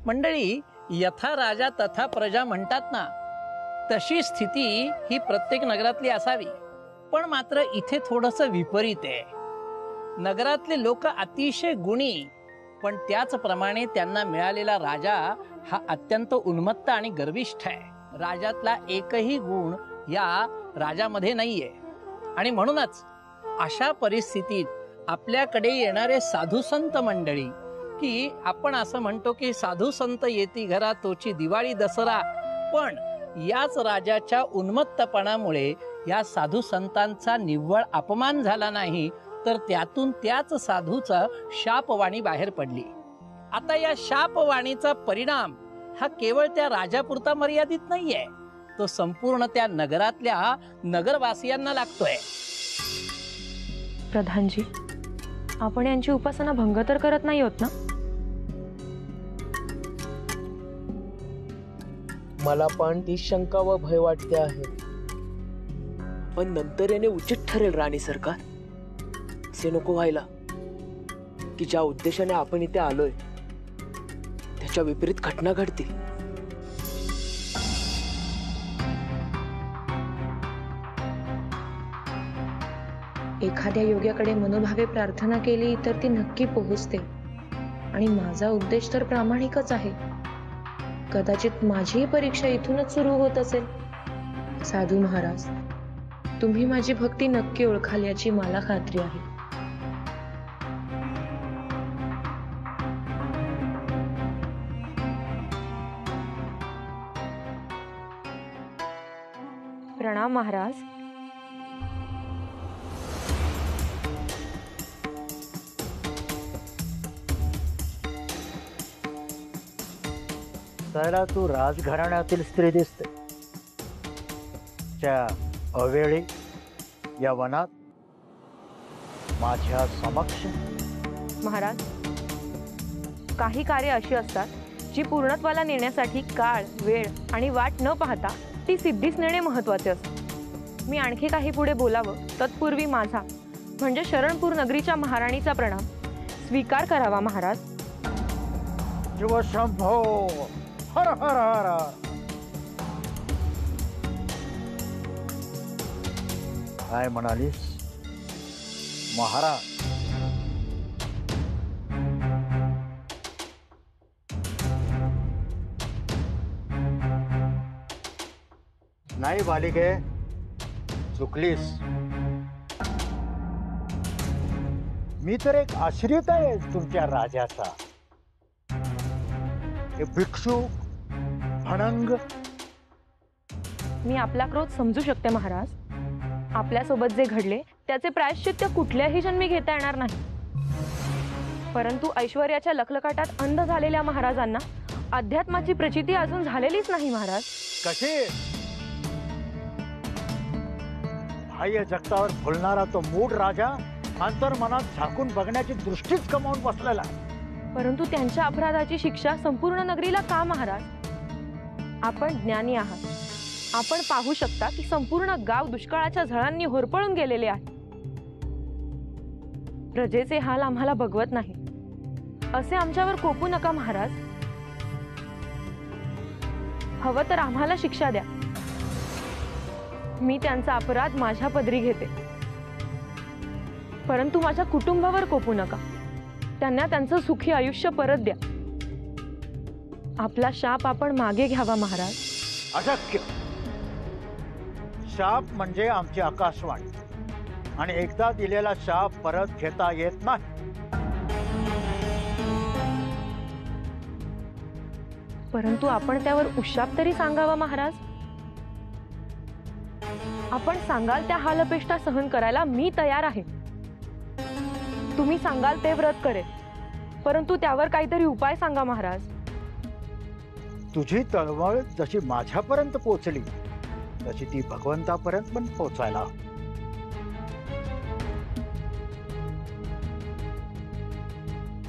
मंडळी, यथा राजा तथा प्रजा म्हणतात ना, तशी स्थिती ही प्रत्येक नगरातली असावी. पण मात्र इथे थोडंसं विपरीत आहे. नगरातले लोक अतिशय गुणी, पण त्याचप्रमाणे त्यांना मिळालेला राजा हा अत्यंत उन्मत्त आणि गर्विष्ठ आहे. राजातला एकही गुण या राजामध्ये नाहीये. आणि म्हणूनच अशा परिस्थितीत आपल्याकडे येणारे साधू संत मंडळी, की आपण असं म्हणतो की साधू संत येती घरा तोची दिवाळी दसरा, पण याच राजाच्या उन्मत्तपणामुळे या साधू संतांचा निव्वळ अपमान झाला नाही, तर त्यातून त्याच साधूचा शापवाणी बाहेर पडली. आता या शापवाणीचा परिणाम हा केवळ त्या राजापुरता मर्यादित नाहीये, तो संपूर्ण त्या नगरातल्या नगरवासियांना लागतोय. प्रधानजी, आपण यांची उपासना भंग तर करत नाही होत ना? मला पण ती शंका व भय वाटते आहे. पण नंतर याने उचित ठरेल राणी सरकार. असे नको व्हायला की ज्या उद्देशाने आपण इथे आलोय त्याच्या विपरीत घटना घडतील. एखाद्या योग्याकडे मनोभावे प्रार्थना केली तर ती नक्की पोहोचते. आणि माझा उद्देश तर प्रामाणिकच आहे. कदाचित माझी परीक्षा इथूनच सुरू होत असेल. साधू महाराज, तुम्ही माझी भक्ती नक्की ओळखाल याची मला खात्री आहे. प्रणाम महाराज. त्याला तू राजघराण्यातील स्त्री दिसते. त्या अवेळी या वनात माझ्या समक्ष. महाराज, काही कार्य अशी असतात जी पूर्णत्वाला नेण्यासाठी काळ, वेळ आणि वाट न पाहता ती सिद्धीस नेणे महत्वाचे असते. मी आणखी काही पुढे बोलावं तत्पूर्वी माझा म्हणजे शरणपूर नगरीच्या महाराणीचा प्रणाम स्वीकार करावा. महाराज. शिवशंभो, हर हर हर. काय म्हणालीस महाराज? नाही बालिके, चुकलीस. मी तर एक आश्रित आहे तुमच्या राजाचा. हे भिक्षू भणंग. मी आपला क्रोध समजू शकते महाराज. आपल्यासोबत जे घडले त्याचे प्रायश्चित्त कुठल्याही जन्मी घेता येणार नाही. परंतु ऐश्वर्याच्या लखलखाटात अंध झालेल्या महाराजांना अध्यात्माची प्रचिती अजून झालेलीच नाही. महाराज कशी बाह्य जगतावर फुलणारा तो मूढ राजा अंतर्मनात झाकून बघण्याची दृष्टीच कमावून बसलेला आहे. परंतु त्यांच्या अपराधाची शिक्षा संपूर्ण नगरीला का महाराज? आपण ज्ञानी आहात. आपण पाहू शकता की संपूर्ण गाव दुष्काळाच्या झळांनी होरपळून गेलेले आहे. प्रजेचे हाल आम्हाला बघवत नाही. असे आमच्यावर कोपू नका महाराज. हवं तर आम्हाला शिक्षा द्या. मी त्यांचा अपराध माझ्या पदरी घेते. परंतु माझ्या कुटुंबावर कोपू नका. त्यांना त्यांचं सुखी आयुष्य परत द्या. आपला शाप आपण मागे घ्यावा महाराज. अशक्य. शाप म्हणजे आमची आकाशवाणी आणि एकदा दिलेला शाप परत घेता येत नाही. परंतु आपण त्यावर उशाप तरी सांगावा महाराज. आपण सांगाल त्या हालअपेष्टा सहन करायला मी तयार आहे. तुम्ही सांगाल ते व्रत करेल. परंतु त्यावर काहीतरी उपाय सांगा महाराज. तुझी तळमळ जशी माझ्यापर्यंत पोहोचली तशी ती भगवंतापर्यंत पण पोहोचायला.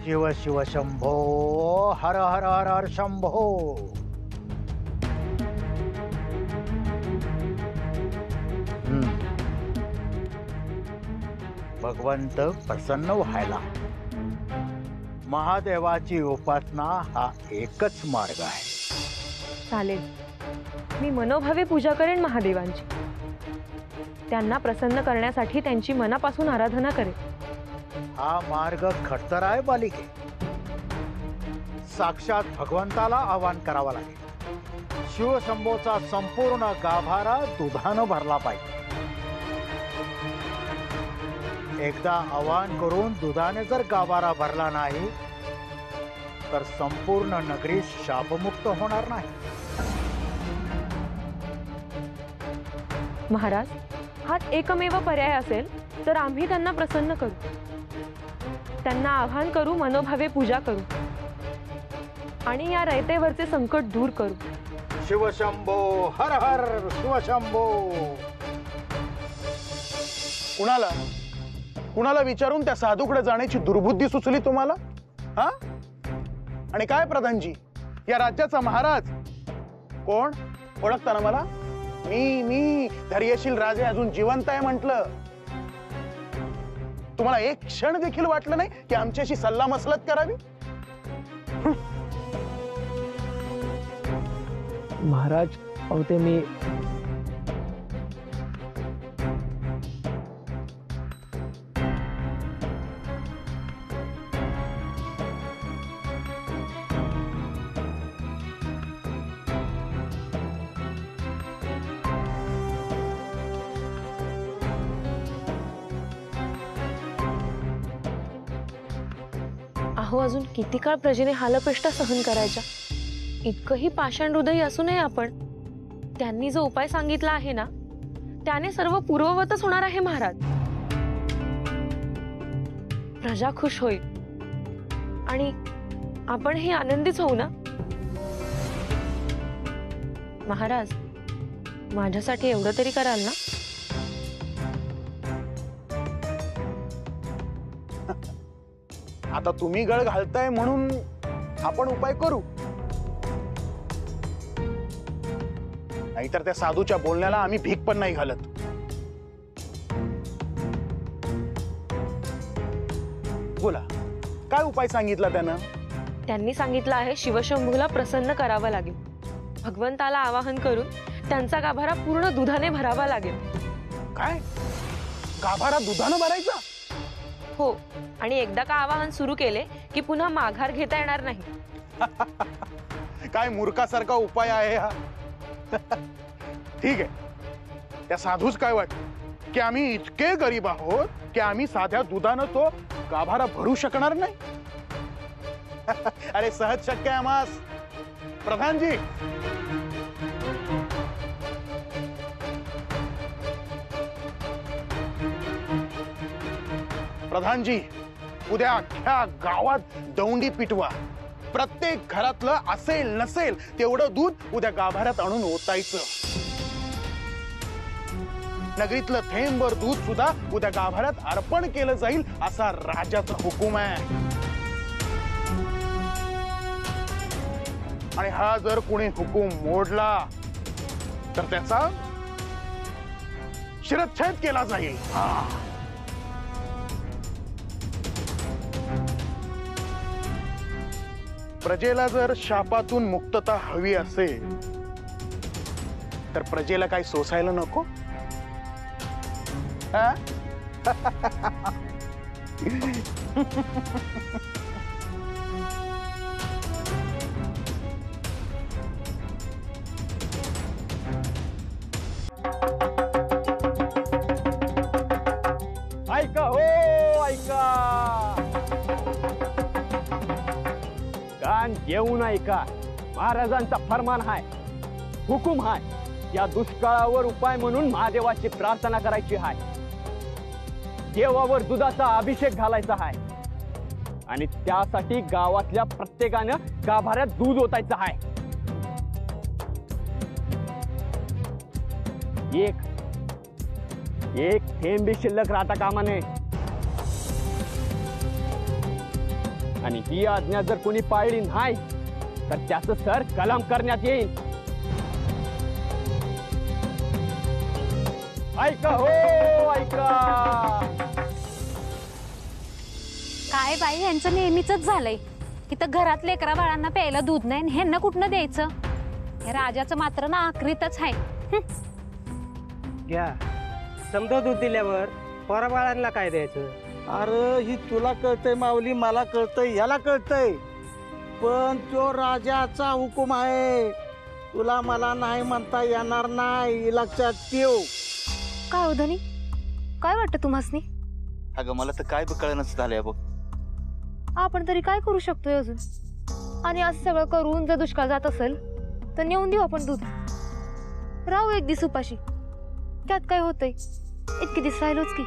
शिव शिव शंभो, हर हर हर हर शंभो. भगवंत प्रसन्न व्हायला. महादेवाची उपासना हा एकच मार्ग आहे. चालेल, मी मनोभावे पूजा करेन महादेवांची. त्यांना प्रसन्न करण्यासाठी त्यांची मनापासून आराधना करेन. हा मार्ग खडतर आहे बालिके. साक्षात भगवंताला आवाहन करावं लागेल. शिवशंभोचा संपूर्ण गाभारा दुधानं भरला पाहिजे. एकदा आवाहन करून दुधाने जर गाभारा भरला नाही तर संपूर्ण नगरी शापमुक्त होणार नाही. महाराज, हा एकमेव पर्याय असेल तर आम्ही त्यांना प्रसन्न करू. त्यांना आवाहन करू, मनोभावे पूजा करू आणि या रयतेवरचे संकट दूर करू. शिवशंभो हर हर शिवशंभो. कुणाला कुणाला विचारून त्या साधूकडे जाण्याची दुर्बुद्धी सुचली तुम्हाला? हा? आणि काय प्रधानजी, या राज्याचा महाराज कोण? ओळखता ना मला? मी धैर्यशील राजे अजून जिवंत आहे म्हटलं. तुम्हाला एक क्षण देखील वाटलं नाही की आमच्याशी सल्ला मसलत करावी? महाराज, अहो ते मी अहो, अजून किती काळ प्रजेने हालपेष्टा सहन करायच्या? इतकंही पाषाण हृदयी असू नये आपण. त्यांनी जो उपाय सांगितला आहे ना, त्याने सर्व पूर्ववतच होणार आहे महाराज. प्रजा खुश होईल आणि आपणही आनंदीच होऊ ना. महाराज, माझ्यासाठी एवढं तरी कराल ना? आता तुम्ही गळ घालताय म्हणून आपण उपाय करू, नाहीतर त्या साधूच्या बोलण्याला आम्ही भीक पण नाही घालत. बोला, काय उपाय सांगितला त्यानं? त्यांनी सांगितलं आहे शिवशंभूला प्रसन्न करावं लागेल. भगवंताला आवाहन करून त्यांचा गाभारा पूर्ण दुधाने भरावा लागेल. काय? गाभारा दुधानं भरायचा? हो, आणि एकदा का आवाहन सुरू केले की पुन्हा माघार घेता येणार नाही. काय मूर्खासारखा उपाय आहे हा? ठीक आहे, त्या साधूच काय वाटत की आम्ही इतके गरीब आहोत की आम्ही साध्या दुधानं तो गाभारा भरू शकणार नाही? अरे सहज शक्य आहे आम्हास. प्रधानजी, प्रधानजी, उद्या अख्ख्या गावात दौंडी पिटवा. प्रत्येक घरातलं असेल नसेल तेवढं दूध उद्या गाभाऱ्यात आणून ओतायचं. नगरीतलं थेंबभर दूध सुद्धा उद्या गाभाऱ्यात अर्पण केलं जाईल असा राजाचा हुकूम आहे. आणि हा जर कोणी हुकूम मोडला तर त्याचा शिरच्छेद केला जाईल. प्रजेला जर शापातून मुक्तता हवी असेल तर प्रजेला काही सोसायला नको? ऐका हो, ऐका, कान घेऊन ऐका. महाराजांचा फरमान हाय, हुकूम हाय. या दुष्काळावर उपाय म्हणून महादेवाची प्रार्थना करायची हाय. देवावर दुधाचा अभिषेक घालायचा हाय आणि त्यासाठी गावातल्या प्रत्येकानं गाभाऱ्यात दूध ओतायचं हाय. एक थेंब बी शिल्लक राहता कामा नये. आणि ही आज्ञा जर कोणी पाळली नाही तर त्याचं सर कलम करण्यात येईल. ऐका हो, ऐका. काय बाई यांचं नेहमीच झालंय. इथं घरात लेकरा बाळांना प्यायला दूध नाही, ह्यांना कुठनं द्यायचं. या राजाचं मात्र ना आखरीतच आहे. घ्या, समजा दूध दिल्यावर पोरा बाळांना काय द्यायचं? अरे ही तुला कळतंय माऊली, मला कळतंय, याला कळतंय, पण तो राजाचा हुकूम आहे. तुला मला नाही म्हणता येणार नाही, लक्षात ठेव. काय हो धनी, काय वाटतं तुम्हासनी? अगं मला तर काय कळणच झालंय बघ. आपण तरी काय करू शकतोय अजून? आणि असं सगळं करून जर दुष्काळ जात असेल तर नेऊन देऊ आपण दूध. राहू एक दिवस उपाशी, त्यात काय होतंय? इतके दिवस राहिलोच की.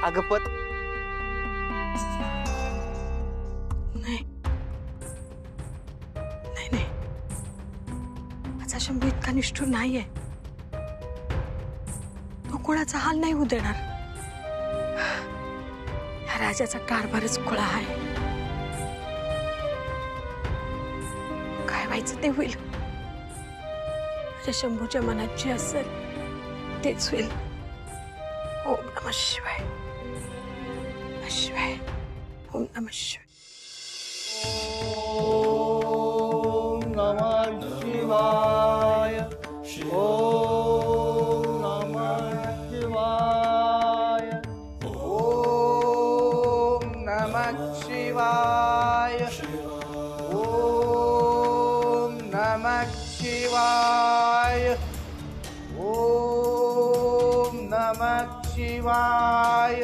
अगं पण नाही, माझा शंभू इतका निष्ठुर नाहीये. तो कोणाचा हाल नाही होऊ देणार. या राजाचा कारभारच खुळा आहे. काय व्हायचं ते होईल. माझ्या शंभूच्या मनात जे असेल तेच होईल. ओम नमः शिवाय, नमः शिवाय, ओम नमः शिवाय. ओम नमः शिवाय, ओम नमः शिवाय, ओम नमः शिवाय, ओम नमः शिवाय,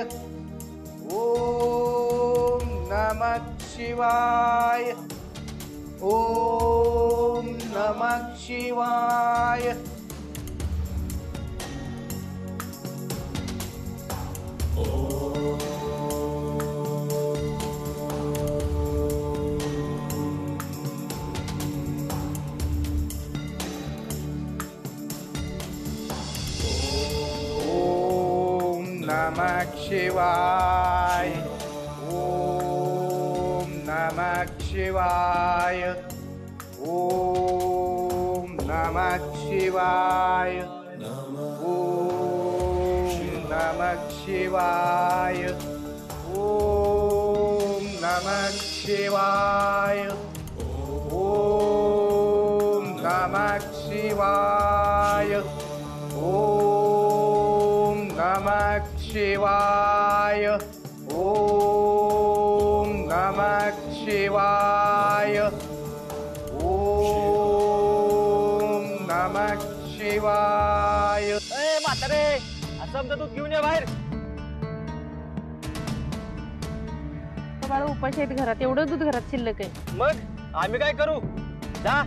ओम नमः शिवाय, ओम नमः शिवाय, ओम नमः शिवाय. ओम नमः शिवाय, ओम नमः शिवाय, ओम नमः शिवाय, ओम नमः शिवाय, ओम नमः शिवाय, ओम नमः शिवाय, ओम नमः शिवाय, ओम नमः शिवाय, ओम नमः शिवाय. ए म्हातारे, समजा दूध घेऊन ये बाहेर. बाळा उपाशी आहेत घरात, एवढं दूध घरात शिल्लक आहे. मग आम्ही काय करू? जा.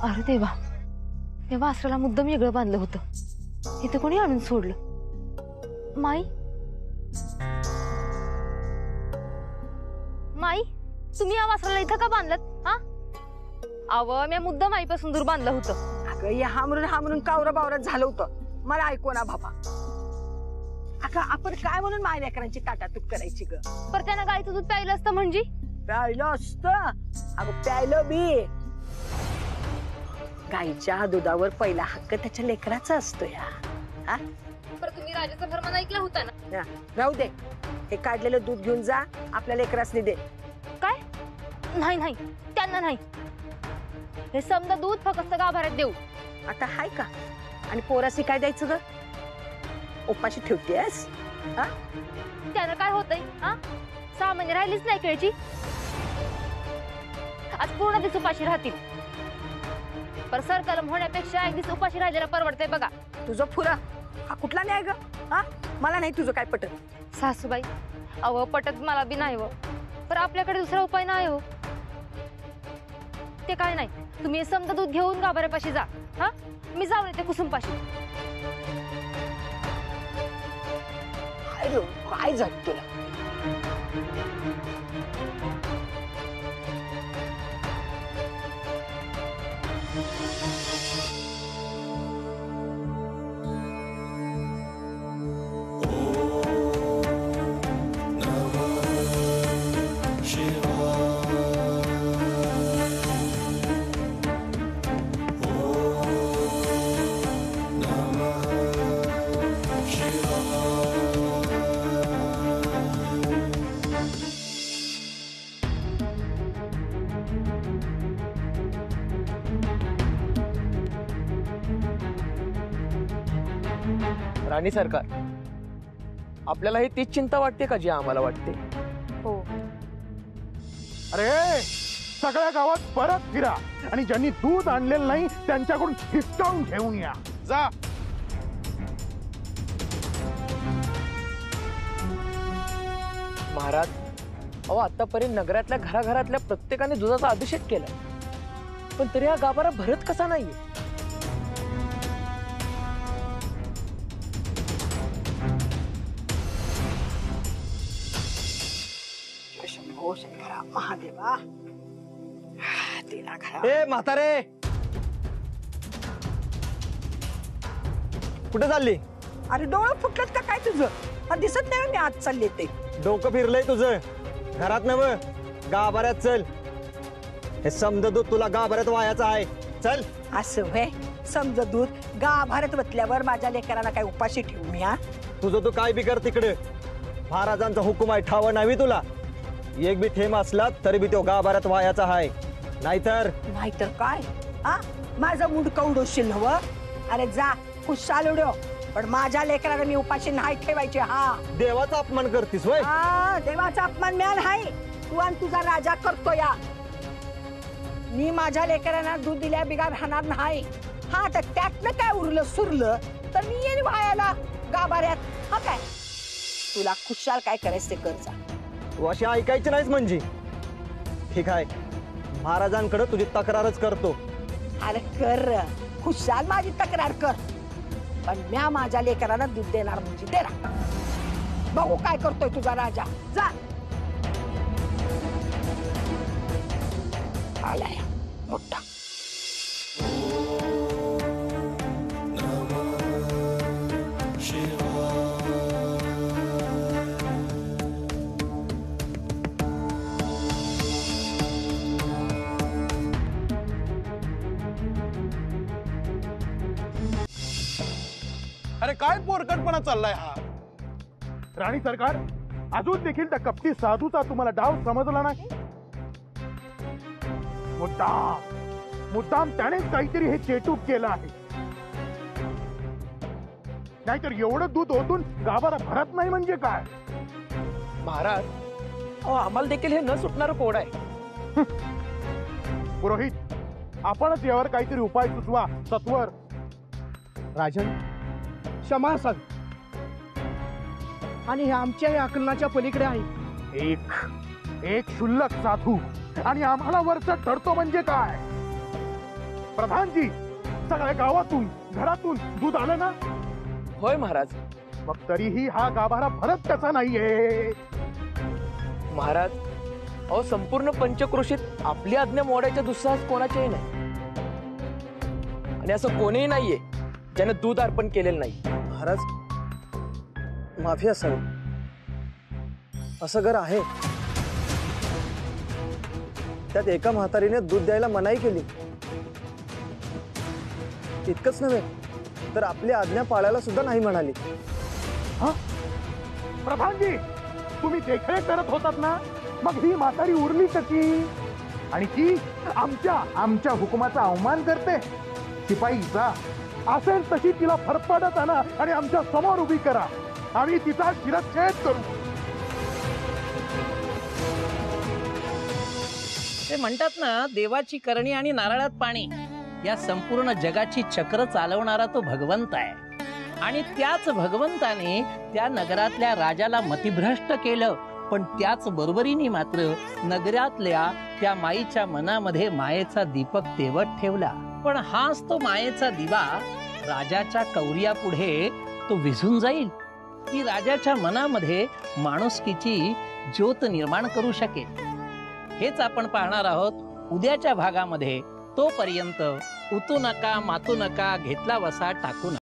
अरे देवा, या वासराला मुद्दाम वेगळं बांधलं होतं. इथं कोणी आणून सोडलं? माई, माई, तुम्ही या वासराला इथं का बांधलं? हा, अव मी मुद्दाम आईपासून दूर बांधलं होतं. अगं या हामरून कावरा बावरात झालं होतं. मला ऐकू ना बाबा. अगं आपण काय म्हणून माय लेकरांची ताटातूट करायची ग? पर त्यानं गाईचं दूध प्यायलं असतं म्हणजे? प्यायलं असतं. अगं प्यायलं बी. गाईच्या दुधावर पहिला हक्क त्याच्या लेकराचा असतो या. हा, पर तुम्ही राजाचा फरमान ऐकला होता ना? राहू दे, हे काढलेलं दूध घेऊन जा, आपल्या लेकरासनी दे. काय? नाही नाही, त्यांना नाही. हे समजा दूध फक्त गाभाऱ्यात देऊ. आता हाय का? आणि पोरासी काय द्यायचं ग? उपाशी ठेवतेस? त्यानं काय होतंय? हा, 6 महिने राहिलीच नाही केळची. आज पूर्ण दिवस उपाशी राहतील. पर सरकलम होण्यापेक्षा एक दिवस उपाशी राहिलेला परवडतंय बघा. तुझं फुरा हा कुठला न्याय ग? हा, मला नाही तुझं काय पटत. सासूबाई, अव पटत मला बी नाही हो, पर आपल्याकडे दुसरा उपाय नाही हो. ते काय नाही, तुम्ही समजा दूध घेऊन गाभाऱ्यापाशी जा. हा, मी जाऊन येते कुसुमपाशी. काय झालं तुला? राणी सरकार, आपल्याला ही तीच चिंता वाटते का जी आम्हाला वाटते? हो. अरे सगळ्या गावात परत फिरा आणि ज्यांनी दूध आणलेलं नाही त्यांच्याकडून हिसकावून घेऊन या. जा. महाराज, अहो आतापर्यंत नगरातल्या घराघरातल्या प्रत्येकाने दुधाचा अभिषेक केला, पण तरी हा गाभारा भरत कसा नाहीये? शंभो शंकरा महादेवा. तिला घरा. ए म्हातारे, कुठे चालली? अरे डोळं फुटलं का काय तुझं? दिसत नाही मी आज चालले ते. डोकं फिरलंय तुझं. घरात नव गाभाऱ्यात चल. हे समज दूध तुला गाभाऱ्यात वायाचं आहे. चल. असं व्हय? समज दूध गाभाऱ्यात वतल्यावर माझ्या लेकरांना काय उपाशी ठेवू मी? हा, तुझं तू काय बी कर तिकडे. महाराजांचा हुकुम आहे, ठाव नाही तुला. एक बी थेंब असला तरी बी तो गाभाऱ्यात वायाचा आहे. नाहीतर काय? हा, माझं मुंडकं उडवशील हवं? अरे जा खुशाल उडव, पण माझ्या लेकराला मी उपाशी नाही ठेवायचे. हा, देवाचा अपमान करतीस वय? हा, देवाचा अपमान मिळाला आहे. तू आणि तुझा राजा करतो या. मी माझ्या लेकरांना दूध दिल्या बिगार राहणार नाही. हा, तर त्यातनं काय उरलं सुरलं तर मी येईन वायाला गाभाऱ्यात. हा काय, तुला खुशाल काय करायचं ते कर जा. तू अशी ऐकायची नाहीस म्हणजे? ठीक आहे, महाराजांकडे तुझी तक्रारच करतो. अरे कर खुशाल माझी तक्रार कर, पण म्या माझ्या लेकरांना दूध देणार म्हणजे देणार. बघू काय करतोय तुझा राजा. जा. आलाय मोठा. अरे काय पोरकटपणा चाललाय हा? राणी सरकार, अजून देखील त्या कपटी साधूचा तुम्हाला डाव समजला नाही? मुद्दाम त्यानेच काहीतरी हे चेटूक केलं आहे. नाहीतर एवढं दूध ओतून गाभारा भरत नाही म्हणजे काय? महाराज, अहो आम्हाला देखील हे न सुटणारं कोड आहे. पुरोहित, आपणच यावर काहीतरी उपाय सुचवा सत्वर. राजन, क्षमा सांग, आणि हे आमच्या आकलनाच्या पलीकडे आहे. एक क्षुल्लक साधू आणि आम्हाला वरचं ठरतो म्हणजे काय? प्रधानजी, सगळ्या गावातून घरातून दूध आलं ना? होय महाराज. मग तरीही हा गाभारा भरत कसा नाहीये? महाराज, अहो संपूर्ण पंचक्रोशीत आपली आज्ञा मोडायच्या दुस्साहस कोणाचेही नाही, आणि असं कोणीही नाहीये ज्याने दूध अर्पण केलेलं नाही. महाराज, माफी असावी. असं घर आहे, त्यात एका म्हातारीने दूध द्यायला मनाई केली. इतकंच नव्हे तर आपली आज्ञा पाळायला सुद्धा नाही म्हणाली. प्रधानजी, तुम्ही देखरेख करत होतात ना, मग ही म्हातारी उरली कशी? आणि ती आमच्या हुकुमाचा अवमान करते. शिपाईचा असेल तशी तिला फरफडत आणा आणि आमच्या समोर उभी करा. आम्ही तिचा शिरच्छेद करू. ते म्हणतात ना, देवाची करणी आणि नारळात पाणी, या संपूर्ण जगाची चक्र चालवणारा तो भगवंत आहे. आणि त्याच भगवंताने त्या नगरातल्या राजाला मतिभ्रष्ट केलं, पण त्याच बरोबरीने मात्र नगरातल्या त्या माईच्या मनामध्ये मायेचा दीपक तेवत ठेवला. पण हाच तो मायेचा दिवा राजाच्या कौर्यापुढे तो विझून जाईल, की राजाच्या मनामध्ये माणुसकीची ज्योत निर्माण करू शकेल? हेच आपण पाहणार आहोत उद्याच्या भागामध्ये. तोपर्यंत उतू नका, मातू नका, घेतला वसा टाकू नका.